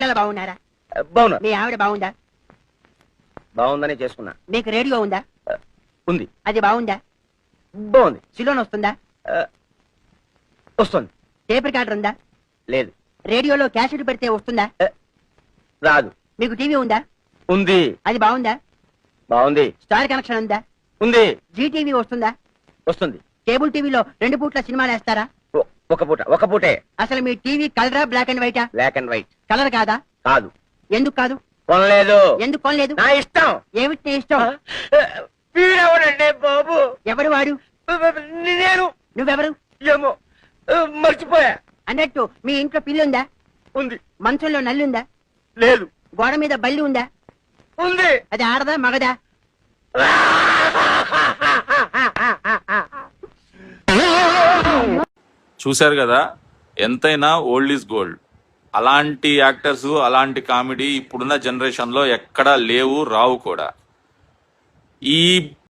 పిల్లలు బాగున్నారా? బాగున్నా. మీ ఆవిడ బాగుందా? బాగుందని చేసుకున్నా. మీకు రేడియో ఉందా? ఉంది. అది బాగుందా? బాగుంది. సిలోన్ వస్తుందా? వస్తుంది. టేప్ రికార్డర్ ఉందా? లేదు. రేడియోలో క్యాసెట్ పెడితే వస్తుందా? రాదు. మీకు టీవీ ఉందా? ఉంది. అది బాగుందా? బాగుంది. స్టార్ కనెక్షన్ ఉందా? ఉంది. జీటీవీ వస్తుందా? వస్తుంది. కేబుల్ టీవీలో 2 పూట్ల సినిమాలు వేస్తారా? ఒక పూటే. అసలు మీ టీవీ కలరా బ్లాక్ అండ్ వైటా? Black and white. కలర్ కాదా? కాదు. ఎందుకు కాదు? కొనలేదు. ఎందుకు కొనలేదు? నా ఇష్టం. ఏమిటి నీ ఇష్టం? వీడెవడండి బాబు? ఎవడు వాడు? నేను. నువ్వెవరు? ఏమో మర్చిపోయా. అన్నట్టు మీ ఇంట్లో పిల్లి ఉందా? ఉంది. మంచంలో నల్లి ఉందా? లేదు. గోడ మీద బల్లి ఉందా? ఉంది. అది ఆడదా మగదా? చూశారు కదా, ఎంతైనా ఓల్డ్ ఈజ్ గోల్డ్. అలాంటి యాక్టర్స్, అలాంటి కామెడీ ఇప్పుడున్న జనరేషన్ లో ఎక్కడా లేవు, రావు కూడా. ఈ